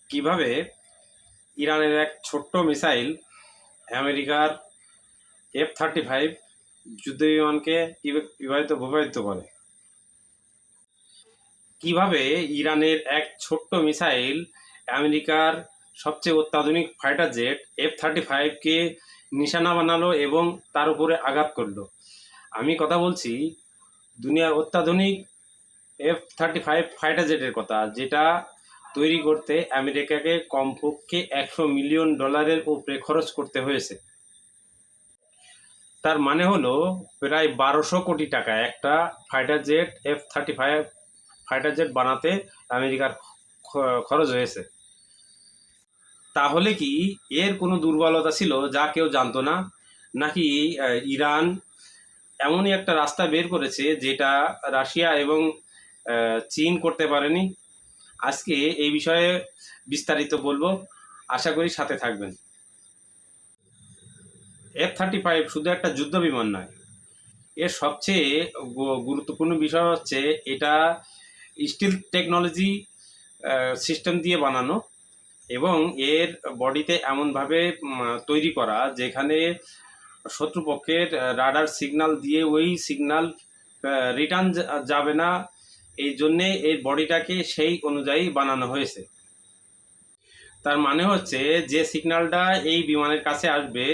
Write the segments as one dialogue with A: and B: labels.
A: কিভাবে ইরানের এক ছোট্ট মিসাইল আমেরিকার F-35 যুদ্ধবিমানকে প্রভাবিত করে। কিভাবে ইরানের এক ছোট্ট মিসাইল আমেরিকার সবচেয়ে অত্যাধুনিক ফাইটার জেট F-35কে নিশানা বানালো এবং তার উপরে আঘাত করলো। আমি কথা বলছি দুনিয়ার অত্যাধুনিক F-35 ফাইটার জেটের কথা, যেটা তৈরি করতে আমেরিকাকে কমপক্ষে $100 মিলিয়ন উপরে খরচ করতে হয়েছে। তার মানে হলো প্রায় 1200 কোটি টাকা একটা fighter jet F-35 fighter jet বানাতে আমেরিকার খরচ হয়েছে। তাহলে কি এর কোনো দুর্বলতা ছিল যা কেউ জানতো না, নাকি ইরান এমনই একটা রাস্তা বের করেছে যেটা রাশিয়া এবং চীন করতে পারেনি? আজকে এই বিষয়ে বিস্তারিত বলবো, আশা করি সাথে থাকবেন। F-35 শুধু একটা যুদ্ধ বিমান নয়, এর সবচেয়ে গুরুত্বপূর্ণ বিষয় হচ্ছে এটা স্টিল টেকনোলজি সিস্টেম দিয়ে বানানো এবং এর বডিতে এমনভাবে তৈরি করা যেখানে শত্রুপক্ষের রাডার সিগন্যাল দিয়ে ওই সিগন্যাল রিটার্ন যাবে না, এই জন্যে এর বডিটাকে সেই অনুযায়ী বানানো হয়েছে। তার মানে হচ্ছে যে সিগন্যালটা এই বিমানের কাছে আসবে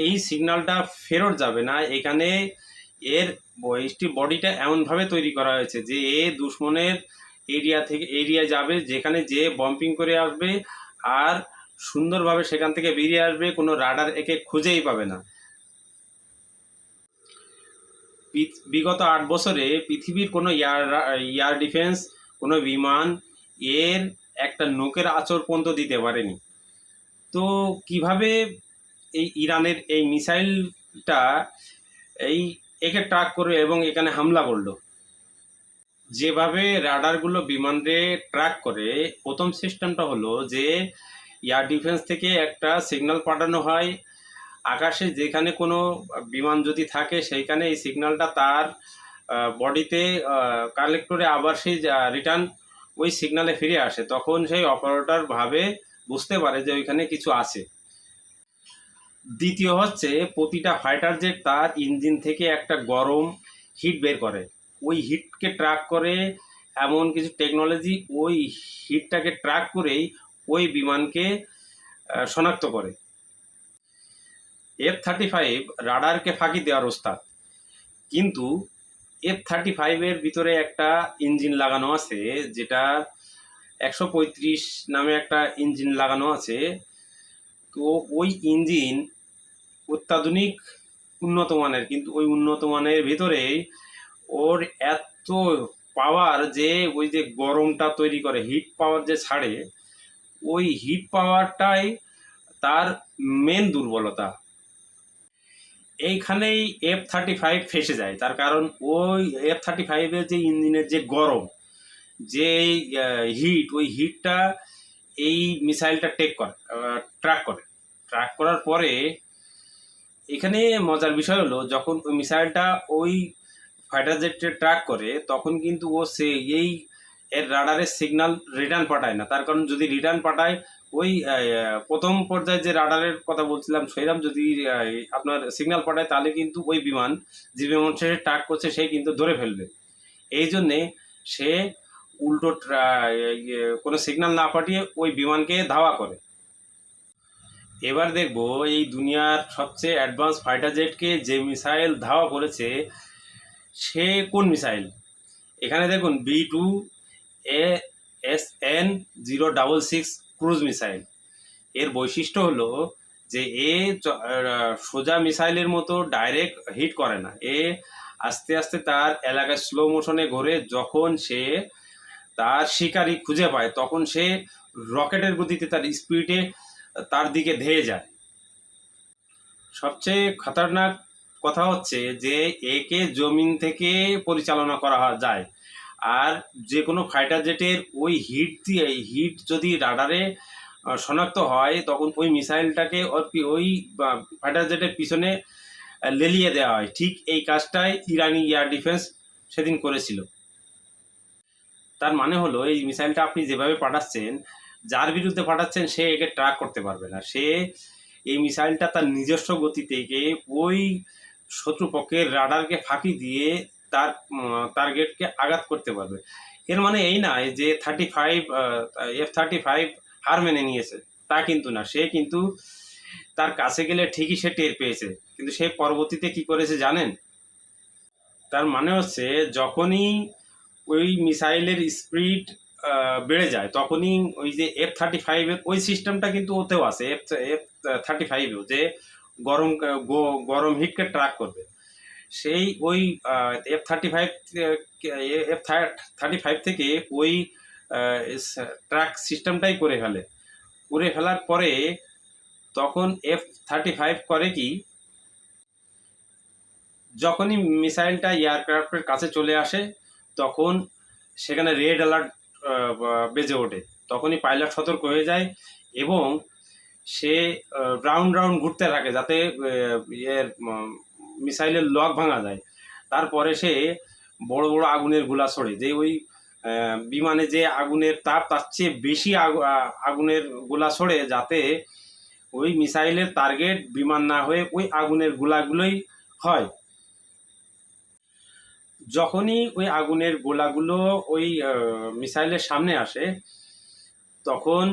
A: এই সিগন্যালটা ফেরত যাবে না। এখানে এর বডিটা এমনভাবে তৈরি করা হয়েছে যে এ দুশ্মনের এরিয়া যাবে, যেখানে যে বম্পিং করে আসবে আর সুন্দরভাবে সেখান থেকে বেরিয়ে আসবে, কোনো রাডার একে খুঁজেই পাবে না। বিগত 8 বছরে পৃথিবীর কোনো এয়ার ডিফেন্স কোনো বিমান এর একটা নোকের আঁচড় পর্যন্ত দিতে পারেনি। তো কিভাবে এই ইরানের এই মিসাইলটা একে ট্র্যাক করে এবং এখানে হামলা করলো? যেভাবে রাডারগুলো বিমানকে ট্র্যাক করে, প্রথম সিস্টেমটা হলো যে এয়ার ডিফেন্স থেকে একটা সিগন্যাল পাঠানো হয় আকাশে, যেখানে কোনো বিমান যদি থাকে সেইখানে এই সিগন্যালটা তার বডিতে কালেক্ট করে আবার সেই রিটার্ন ওই সিগন্যালে ফিরে আসে। তখন সেই অপারেটর বুঝতে পারে যে ওইখানে কিছু আছে। দ্বিতীয় হচ্ছে প্রতিটা ফাইটার জেট তার ইঞ্জিন থেকে একটা গরম হিট বের করে, ওই হিটকে ট্র্যাক করে এমন কিছু টেকনোলজি ওই হিটটাকে ট্র্যাক করেই ওই বিমানকে শনাক্ত করে। F-35 রাডারকে ফাঁকি দেওয়ার ওস্তাদ, কিন্তু F-35-এর ভিতরে একটা ইঞ্জিন লাগানো আছে যেটা 135 নামে একটা ইঞ্জিন লাগানো আছে। তো ওই ইঞ্জিন অত্যাধুনিক উন্নত মানের, কিন্তু ওই উন্নত মানের ভিতরে ওর এত পাওয়ার যে ওই যে গরমটা তৈরি করে, হিট পাওয়ার যে ছাড়ে, ওই হিট পাওয়ারটাই তার মেন দুর্বলতা। এইখানেই F-35 ফেসে যায়। তার কারণ ওই F-35-এর যে ইঞ্জিনের যে গরম, যে হিট, ওই হিটটা এই মিসাইলটা ট্র্যাক করার পরে এখানে মজার বিষয় হলো যখন ওই মিসাইলটা ওই ফাইটার জেটে ট্র্যাক করে তখন কিন্তু ও এর রাডারের সিগন্যাল রিটার্ন পাঠায় না। তার কারণ যদি রিটার্ন পাঠায়, ওই প্রথম পর্যায়ে যে রাডারের কথা বলছিলাম সেইরকম যদি আপনার সিগন্যাল পাঠায়, তাহলে কিন্তু ওই বিমান যে বিমান সে ট্র্যাক করছে সেই কিন্তু ধরে ফেলবে। এই জন্যে সে উল্টো কোনো সিগন্যাল না পাঠিয়ে ওই বিমানকে ধাওয়া করে। এবার দেখবো এই দুনিয়ার সবচেয়ে অ্যাডভান্স ফাইটার জেটকে যে মিসাইল ধাওয়া করেছে সে কোন মিসাইল। এখানে দেখুন B2ASN-066 ক্রুজ মিসাইল। এর বৈশিষ্ট্য হলো যে সোজা মিসাইলের মতো ডাইরেক্ট হিট করে না, আস্তে আস্তে তার এলাকায় স্লো মোশনে ঘোরে। যখন সে তার শিকারি খুঁজে পায় তখন সে রকেটের গতিতে তার স্পিডে তার দিকে ধেয়ে যায়। সবচেয়ে খতরনাক কথা হচ্ছে যে একে জমিন থেকে পরিচালনা করা যায়, আর যে কোনো ফাইটার জেটের ওই হিট যদি রাডারে শনাক্ত হয় তখন ওই মিসাইলটাকে ওই ফাইটার জেটের পিছনে লেলিয়ে দেওয়া হয়। ঠিক এই কাজটাই ইরানি এয়ার ডিফেন্স সেদিন করেছিল। তার মানে হলো এই মিসাইলটা আপনি যেভাবে পাঠাচ্ছেন যার বিরুদ্ধে পাঠাচ্ছেন সে একে ট্র্যাক করতে পারবে না। সে এই মিসাইলটা তার নিজস্ব গতি থেকে ওই শত্রুপক্ষের রাডারকে ফাঁকি দিয়ে তার টার্গেটকে আঘাত করতে পারবে। এর মানে এই নয় যে F-35 হার মেনে নিয়েছে, তা কিন্তু না। সে কিন্তু তার কাছে গেলে ঠিকই সে টের পেয়েছে, কিন্তু সে পরবর্তীতে কি করেছে জানেন? তার মানে হচ্ছে যখনই ওই মিসাইলের স্পিড বেড়ে যায়, তখনই ওই যে F-35-এর ওই সিস্টেমটা কিন্তু ওতেও আছে, F-35-এও, যে গরম গরম হিটকে ট্র্যাক করবে। সেই ওই F-35 থেকে ওই ট্র্যাক সিস্টেমটাই করে ফেলে। করে ফেলার পরে তখন F-35 করে কি, যখনই মিসাইলটা এয়ারক্রাফটের কাছে চলে আসে তখন সেখানে রেড অ্যালার্ট বেজে ওঠে। তখনই পাইলট সতর্ক হয়ে যায় এবং সে রাউন্ড রাউন্ড ঘুরতে থাকে যাতে মিসাইলের লক ভাঙা যায়। তারপরে সে বড় বড় আগুনের গোলা ছড়ে, যে ওই বিমানে যে আগুনের তাপ, তার চেয়ে বেশি আগুনের গোলা ছড়ে, যাতে ওই মিসাইলের টার্গেট বিমান না হয়ে ওই আগুনের গোলাগুলোই হয়। যখনই ওই আগুনের গোলাগুলো ওই মিসাইলের সামনে আসে তখন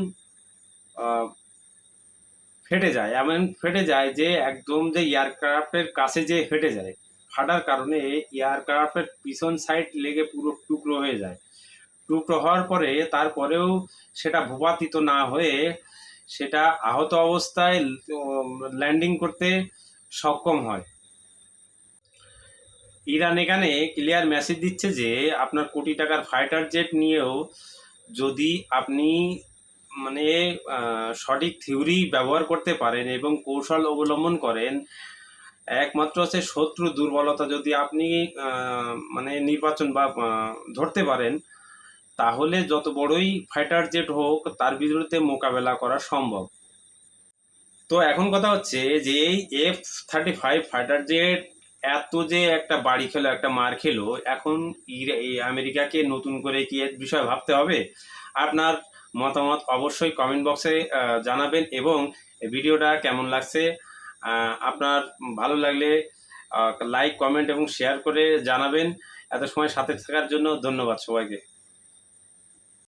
A: ফেটে যায়, এমন ফেটে যায় যে একদম যে এয়ারক্রাফটের কাছে যে ফেটে যায়। ফাটার কারণে এয়ারক্রাফটের পিছন সাইড লেগে পুরো টুকরো হয়ে যায়। টুকরো হওয়ার পরে তারপরেও সেটা ভূপাতিত না হয়ে সেটা আহত অবস্থায় ল্যান্ডিং করতে সক্ষম হয়। ইরান এখানে ক্লিয়ার মেসেজ দিচ্ছে যে আপনার কোটি টাকার ফাইটার জেট নিয়েও যদি আপনি মানে সঠিক থিওরি ব্যবহার করতে পারেন এবং কৌশল অবলম্বন করেন, একমাত্র হচ্ছে শত্রু দুর্বলতা যদি আপনি মানে নির্বাচন বা ধরতে পারেন, তাহলে যত বড়ই ফাইটার জেট হোক তার বিরুদ্ধে মোকাবেলা করা সম্ভব। তো এখন কথা হচ্ছে যে এই F-35 ফাইটার জেট এত যে একটা বাড়ি খেলো, একটা মার খেলো, এখন এই আমেরিকাকে নতুন করে কি এর বিষয়ে ভাবতে হবে? আপনার মতামত অবশ্যই কমেন্ট বক্সে জানাবেন এবং ভিডিওটা কেমন লাগছে আপনার ভালো লাগলে লাইক, কমেন্ট এবং শেয়ার করে জানাবেন। এত সময় সাথে থাকার জন্য ধন্যবাদ সবাইকে।